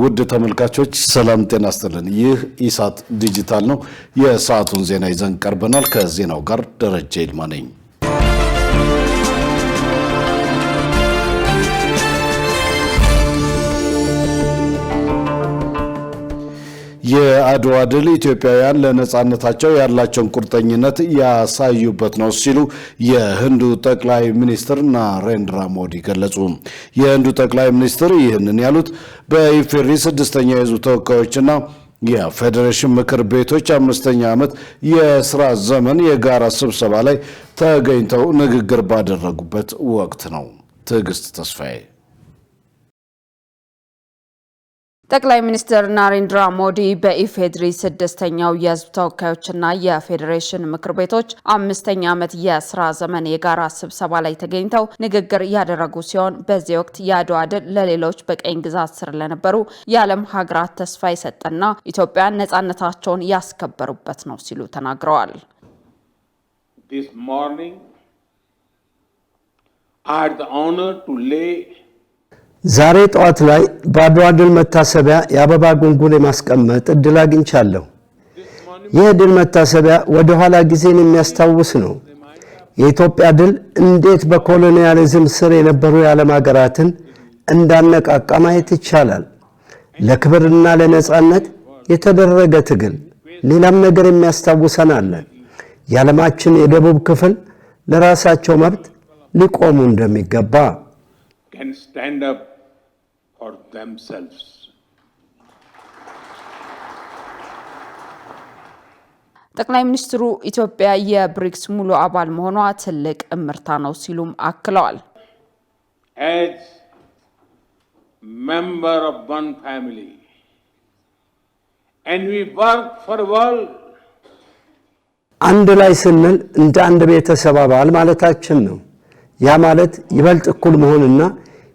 ውድ ተመልካቾች ሰላም ጤና ይስጥልን። ይህ ኢሳት ዲጂታል ነው። የሰዓቱን ዜና ይዘን ቀርበናል። ከዜናው ጋር ደረጀ ይልማ ነኝ። የአድዋ ድል ኢትዮጵያውያን ለነጻነታቸው ያላቸውን ቁርጠኝነት ያሳዩበት ነው ሲሉ የህንዱ ጠቅላይ ሚኒስትር ናሬንድራ ሞዲ ገለጹ። የህንዱ ጠቅላይ ሚኒስትር ይህንን ያሉት በኢፌዴሪ 6ኛ የህዝብ ተወካዮችና የፌዴሬሽን ምክር ቤቶች 5ኛ ዓመት የሥራ ዘመን የጋራ ስብሰባ ላይ ተገኝተው ንግግር ባደረጉበት ወቅት ነው። ትዕግስት ተስፋዬ ጠቅላይ ሚኒስትር ናሬንድራ ሞዲ በኢፌዴሪ 6ኛው የህዝብ ተወካዮችና የፌዴሬሽን ምክር ቤቶች 5ኛ ዓመት የሥራ ዘመን የጋራ ስብሰባ ላይ ተገኝተው ንግግር ያደረጉ ሲሆን በዚህ ወቅት የአድዋ ድል ለሌሎች በቀኝ ግዛት ስር ለነበሩ የዓለም ሀገራት ተስፋ የሰጠና ኢትዮጵያን ነጻነታቸውን ያስከበሩበት ነው ሲሉ ተናግረዋል። This morning I had the honor to lay ዛሬ ጠዋት ላይ በአድዋ ድል መታሰቢያ የአበባ ጉንጉን የማስቀመጥ እድል አግኝቻለሁ። ይህ ድል መታሰቢያ ወደ ኋላ ጊዜን የሚያስታውስ ነው። የኢትዮጵያ ድል እንዴት በኮሎኒያሊዝም ስር የነበሩ የዓለም ሀገራትን እንዳነቃቃ ማየት ይቻላል። ለክብርና ለነጻነት የተደረገ ትግል ሌላም ነገር የሚያስታውሰን አለ። የዓለማችን የደቡብ ክፍል ለራሳቸው መብት ሊቆሙ እንደሚገባ can stand up for themselves. ጠቅላይ ሚኒስትሩ ኢትዮጵያ የብሪክስ ሙሉ አባል መሆኗ ትልቅ እምርታ ነው ሲሉም አክለዋል። As member of one family and we work for a world. አንድ ላይ ስንል እንደ አንድ ቤተሰብ አባል ማለታችን ነው። ያ ማለት ይበልጥ እኩል መሆንና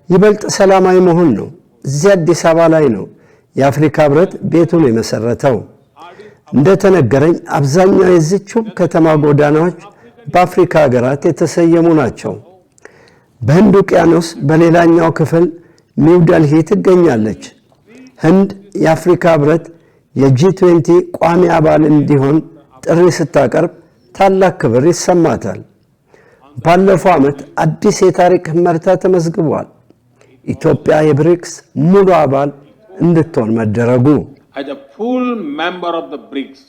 ይበልጥ ሰላማዊ መሆን ነው። እዚህ አዲስ አበባ ላይ ነው የአፍሪካ ህብረት ቤቱን የመሰረተው። እንደተነገረኝ አብዛኛው የዚችው ከተማ ጎዳናዎች በአፍሪካ ሀገራት የተሰየሙ ናቸው። በህንድ ውቅያኖስ በሌላኛው ክፍል ኒው ዴልሂ ትገኛለች። ህንድ የአፍሪካ ህብረት የጂ20 ቋሚ አባል እንዲሆን ጥሪ ስታቀርብ ታላቅ ክብር ይሰማታል። ባለፈው ዓመት አዲስ የታሪክ ምዕራፍ ተመዝግቧል። ኢትዮጵያ የብሪክስ ሙሉ አባል እንድትሆን መደረጉ As a full member of the BRICS.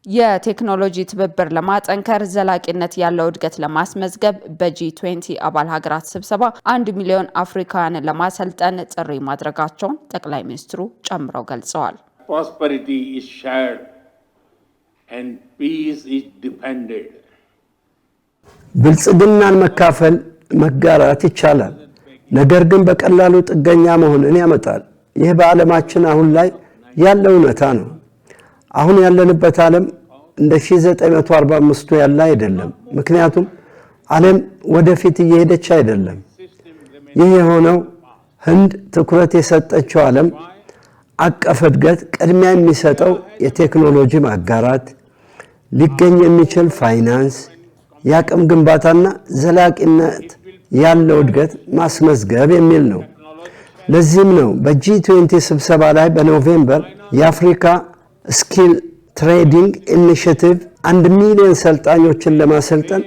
የቴክኖሎጂ ትብብር ለማጠንከር ዘላቂነት ያለው እድገት ለማስመዝገብ በጂ20 አባል ሀገራት ስብሰባ 1 ሚሊዮን አፍሪካውያንን ለማሰልጠን ጥሪ ማድረጋቸውን ጠቅላይ ሚኒስትሩ ጨምረው ገልጸዋል። Prosperity is shared and peace is defended. ብልጽግናን መካፈል መጋራት ይቻላል። ነገር ግን በቀላሉ ጥገኛ መሆንን ያመጣል። ይህ በዓለማችን አሁን ላይ ያለው እውነታ ነው። አሁን ያለንበት ዓለም እንደ 1945 ያለ አይደለም። ምክንያቱም ዓለም ወደፊት እየሄደች አይደለም። ይህ የሆነው ህንድ ትኩረት የሰጠችው ዓለም አቀፍ እድገት ቅድሚያ የሚሰጠው የቴክኖሎጂ ማጋራት፣ ሊገኝ የሚችል ፋይናንስ፣ የአቅም ግንባታና ዘላቂነት ያለው እድገት ማስመዝገብ የሚል ነው። ለዚህም ነው በጂ20 ስብሰባ ላይ በኖቬምበር የአፍሪካ ስኪል ትሬዲንግ ኢኒሺየቲቭ 1 ሚሊዮን ሰልጣኞችን ለማሰልጠን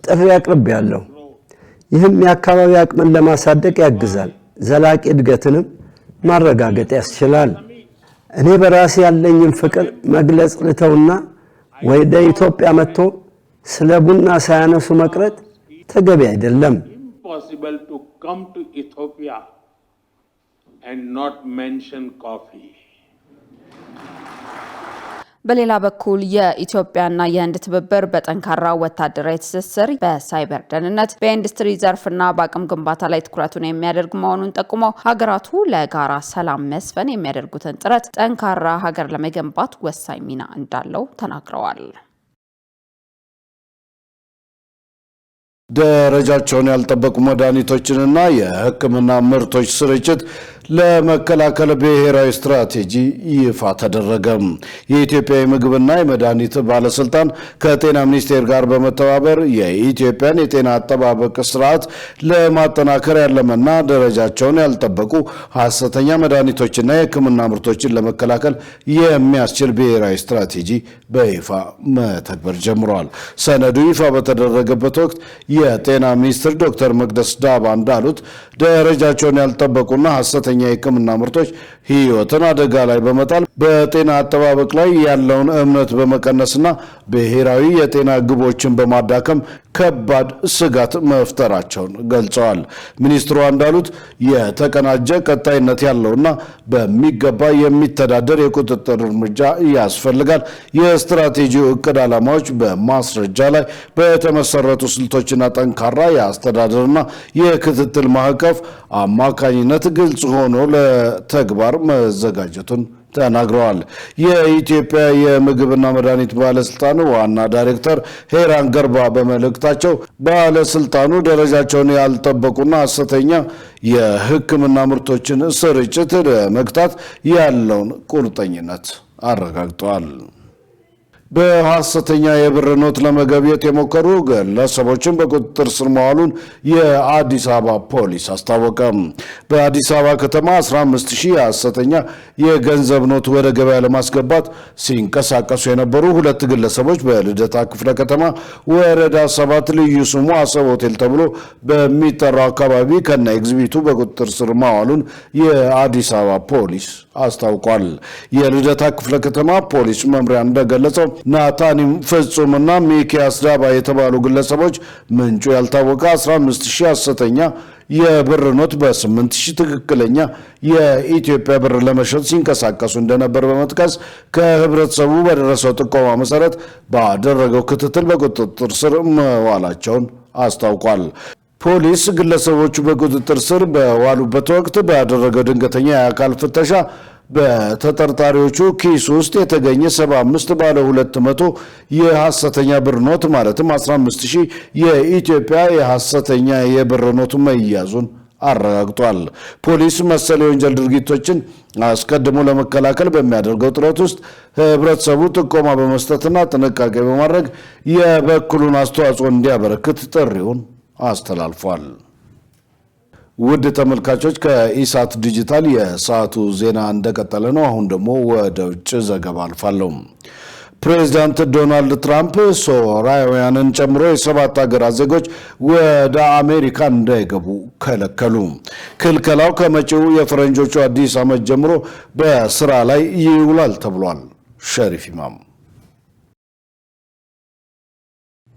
ጥሪ አቅርቤያለሁ። ይህም የአካባቢ አቅምን ለማሳደግ ያግዛል፣ ዘላቂ እድገትንም ማረጋገጥ ያስችላል። እኔ በራሴ ያለኝን ፍቅር መግለጽ ልተውና ወደ ኢትዮጵያ መጥቶ ስለ ቡና ሳያነሱ መቅረት ተገቢ አይደለም። Impossible to come to Ethiopia and not mention coffee. በሌላ በኩል የኢትዮጵያና የህንድ ትብብር በጠንካራ ወታደራዊ ትስስር፣ በሳይበር ደህንነት፣ በኢንዱስትሪ ዘርፍና በአቅም ግንባታ ላይ ትኩረቱን የሚያደርግ መሆኑን ጠቁመው ሀገራቱ ለጋራ ሰላም መስፈን የሚያደርጉትን ጥረት ጠንካራ ሀገር ለመገንባት ወሳኝ ሚና እንዳለው ተናግረዋል። ደረጃቸውን ያልጠበቁ መድኃኒቶችንና የሕክምና ምርቶች ስርጭት ለመከላከል ብሔራዊ ስትራቴጂ ይፋ ተደረገ። የኢትዮጵያ የምግብና የመድኃኒት ባለስልጣን ከጤና ሚኒስቴር ጋር በመተባበር የኢትዮጵያን የጤና አጠባበቅ ስርዓት ለማጠናከር ያለመና ደረጃቸውን ያልጠበቁ ሐሰተኛ መድኃኒቶችና የሕክምና ምርቶችን ለመከላከል የሚያስችል ብሔራዊ ስትራቴጂ በይፋ መተግበር ጀምሯል። ሰነዱ ይፋ በተደረገበት ወቅት የጤና ሚኒስትር ዶክተር መቅደስ ዳባ እንዳሉት ደረጃቸውን ያልጠበቁና ሐሰተኛ የሕክምና ምርቶች ሕይወትን አደጋ ላይ በመጣል በጤና አጠባበቅ ላይ ያለውን እምነት በመቀነስና ብሔራዊ የጤና ግቦችን በማዳከም ከባድ ስጋት መፍጠራቸውን ገልጸዋል። ሚኒስትሩ እንዳሉት የተቀናጀ ቀጣይነት ያለውና በሚገባ የሚተዳደር የቁጥጥር እርምጃ ያስፈልጋል። የስትራቴጂው እቅድ ዓላማዎች በማስረጃ ላይ በተመሰረቱ ስልቶችና ጠንካራ የአስተዳደርና የክትትል ማዕቀፍ አማካኝነት ግልጽ ሆኖ ለተግባር መዘጋጀቱን ተናግረዋል። የኢትዮጵያ የምግብና መድኃኒት ባለስልጣን ዋና ዳይሬክተር ሄራን ገርባ በመልእክታቸው ባለስልጣኑ ደረጃቸውን ያልጠበቁና ሐሰተኛ የሕክምና ምርቶችን ስርጭት ለመግታት ያለውን ቁርጠኝነት አረጋግጠዋል። በሐሰተኛ የብር ኖት ለመገብየት የሞከሩ ግለሰቦችን በቁጥጥር ስር መዋሉን የአዲስ አበባ ፖሊስ አስታወቀ። በአዲስ አበባ ከተማ 15000 የሐሰተኛ የገንዘብ ኖት ወደ ገበያ ለማስገባት ሲንቀሳቀሱ የነበሩ ሁለት ግለሰቦች በልደታ ክፍለ ከተማ ወረዳ 7 ልዩ ስሙ አሰብ ሆቴል ተብሎ በሚጠራው አካባቢ ከነ ኤግዚቢቱ በቁጥጥር ስር መዋሉን የአዲስ አበባ ፖሊስ አስታውቋል። የልደታ ክፍለ ከተማ ፖሊስ መምሪያ እንደገለጸው ናታኒም ፍጹምና ሚኪያስ ዳባ የተባሉ ግለሰቦች ምንጩ ያልታወቀ 15000 ሐሰተኛ የብር ኖት በ8000 ትክክለኛ የኢትዮጵያ ብር ለመሸጥ ሲንቀሳቀሱ እንደነበር በመጥቀስ ከህብረተሰቡ በደረሰው ጥቆማ መሰረት ባደረገው ክትትል በቁጥጥር ስር መዋላቸውን አስታውቋል። ፖሊስ ግለሰቦቹ በቁጥጥር ስር በዋሉበት ወቅት ባደረገው ድንገተኛ የአካል ፍተሻ በተጠርጣሪዎቹ ኪስ ውስጥ የተገኘ 75 ባለ 200 የሐሰተኛ ብር ኖት ማለትም 15000 የኢትዮጵያ የሐሰተኛ የብር ኖት መያዙን አረጋግጧል። ፖሊስ መሰል የወንጀል ድርጊቶችን አስቀድሞ ለመከላከል በሚያደርገው ጥረት ውስጥ ህብረተሰቡ ጥቆማ በመስጠትና ጥንቃቄ በማድረግ የበኩሉን አስተዋጽኦ እንዲያበረክት ጥሪውን አስተላልፏል። ውድ ተመልካቾች ከኢሳት ዲጂታል የሰዓቱ ዜና እንደቀጠለ ነው። አሁን ደግሞ ወደ ውጭ ዘገባ አልፋለሁ። ፕሬዚዳንት ዶናልድ ትራምፕ ሶሪያውያንን ጨምሮ የ7 ሀገራት ዜጎች ወደ አሜሪካ እንዳይገቡ ከለከሉ። ክልከላው ከመጪው የፈረንጆቹ አዲስ ዓመት ጀምሮ በስራ ላይ ይውላል ተብሏል። ሸሪፍ ኢማም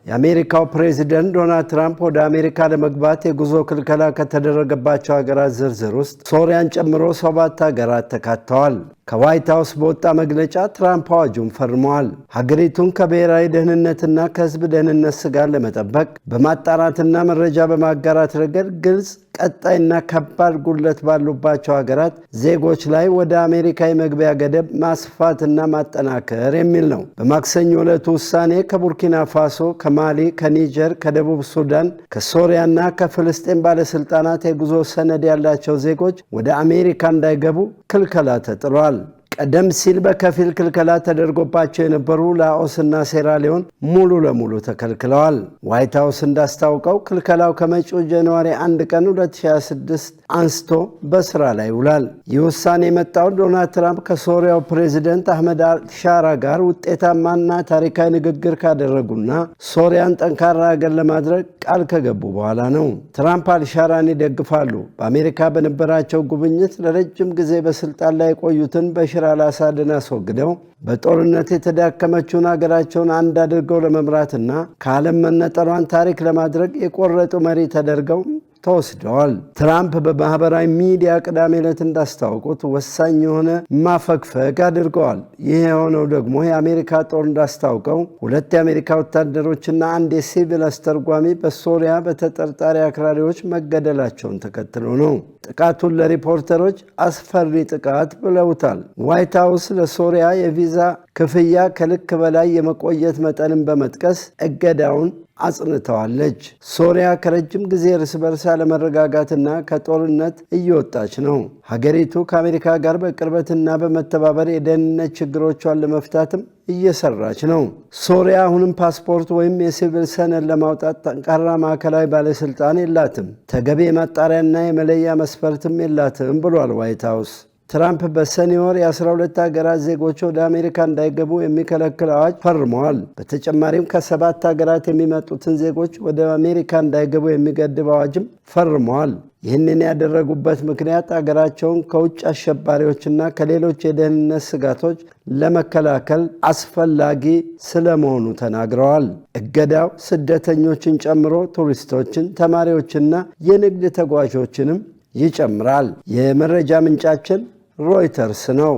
የአሜሪካው ፕሬዚደንት ዶናልድ ትራምፕ ወደ አሜሪካ ለመግባት የጉዞ ክልከላ ከተደረገባቸው ሀገራት ዝርዝር ውስጥ ሶሪያን ጨምሮ 7 ሀገራት ተካተዋል። ከዋይት ሃውስ በወጣ መግለጫ ትራምፕ አዋጁን ፈርመዋል። ሀገሪቱን ከብሔራዊ ደህንነትና ከሕዝብ ደህንነት ስጋት ለመጠበቅ በማጣራትና መረጃ በማጋራት ረገድ ግልጽ፣ ቀጣይና ከባድ ጉድለት ባሉባቸው ሀገራት ዜጎች ላይ ወደ አሜሪካ የመግቢያ ገደብ ማስፋትና ማጠናከር የሚል ነው። በማክሰኞ ዕለቱ ውሳኔ ከቡርኪና ፋሶ፣ ከማሊ፣ ከኒጀር፣ ከደቡብ ሱዳን፣ ከሶሪያና ከፍልስጤን ባለስልጣናት የጉዞ ሰነድ ያላቸው ዜጎች ወደ አሜሪካ እንዳይገቡ ክልከላ ተጥሏል። ቀደም ሲል በከፊል ክልከላ ተደርጎባቸው የነበሩ ላኦስና ሴራሊዮን ሙሉ ለሙሉ ተከልክለዋል። ዋይት ሃውስ እንዳስታውቀው ክልከላው ከመጪው ጃንዋሪ 1 ቀን 2026 አንስቶ በስራ ላይ ይውላል። ይህ ውሳኔ የመጣው ዶናልድ ትራምፕ ከሶሪያው ፕሬዚደንት አህመድ አልሻራ ጋር ውጤታማና ታሪካዊ ንግግር ካደረጉና ሶሪያን ጠንካራ ሀገር ለማድረግ ቃል ከገቡ በኋላ ነው። ትራምፕ አልሻራን ይደግፋሉ። በአሜሪካ በነበራቸው ጉብኝት ለረጅም ጊዜ በስልጣን ላይ የቆዩትን በሽር አልአሳድን አስወግደው በጦርነት የተዳከመችውን ሀገራቸውን አንድ አድርገው ለመምራትና ከዓለም መነጠሏን ታሪክ ለማድረግ የቆረጡ መሪ ተደርገው ተወስደዋል። ትራምፕ በማህበራዊ ሚዲያ ቅዳሜ ዕለት እንዳስታወቁት ወሳኝ የሆነ ማፈግፈግ አድርገዋል። ይህ የሆነው ደግሞ የአሜሪካ ጦር እንዳስታውቀው 2 የአሜሪካ ወታደሮችና 1 የሲቪል አስተርጓሚ በሶሪያ በተጠርጣሪ አክራሪዎች መገደላቸውን ተከትሎ ነው። ጥቃቱን ለሪፖርተሮች አስፈሪ ጥቃት ብለውታል። ዋይት ሃውስ ለሶሪያ የቪዛ ክፍያ ከልክ በላይ የመቆየት መጠንን በመጥቀስ እገዳውን አጽንተዋለች። ሶሪያ ከረጅም ጊዜ እርስ በርስ አለመረጋጋትና ከጦርነት እየወጣች ነው። ሀገሪቱ ከአሜሪካ ጋር በቅርበትና በመተባበር የደህንነት ችግሮቿን ለመፍታትም እየሰራች ነው። ሶሪያ አሁንም ፓስፖርት ወይም የሲቪል ሰነድ ለማውጣት ጠንካራ ማዕከላዊ ባለስልጣን የላትም። ተገቢ የማጣሪያና የመለያ መስፈርትም የላትም ብሏል ዋይት ሃውስ። ትራምፕ በሰኔ ወር የ12 ሀገራት ዜጎች ወደ አሜሪካ እንዳይገቡ የሚከለክል አዋጅ ፈርመዋል። በተጨማሪም ከ7 ሀገራት የሚመጡትን ዜጎች ወደ አሜሪካ እንዳይገቡ የሚገድብ አዋጅም ፈርመዋል። ይህንን ያደረጉበት ምክንያት አገራቸውን ከውጭ አሸባሪዎችና ከሌሎች የደህንነት ስጋቶች ለመከላከል አስፈላጊ ስለመሆኑ ተናግረዋል። እገዳው ስደተኞችን ጨምሮ ቱሪስቶችን፣ ተማሪዎችና የንግድ ተጓዦችንም ይጨምራል። የመረጃ ምንጫችን ሮይተርስ ነው።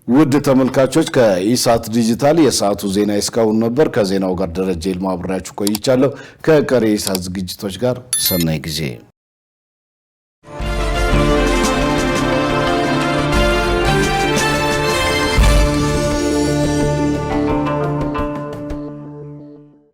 ውድ ተመልካቾች ከኢሳት ዲጂታል የሰዓቱ ዜና እስካሁን ነበር። ከዜናው ጋር ደረጀ ይልማ አብሬያችሁ ቆይቻለሁ። ከቀሪ ኢሳት ዝግጅቶች ጋር ሰናይ ጊዜ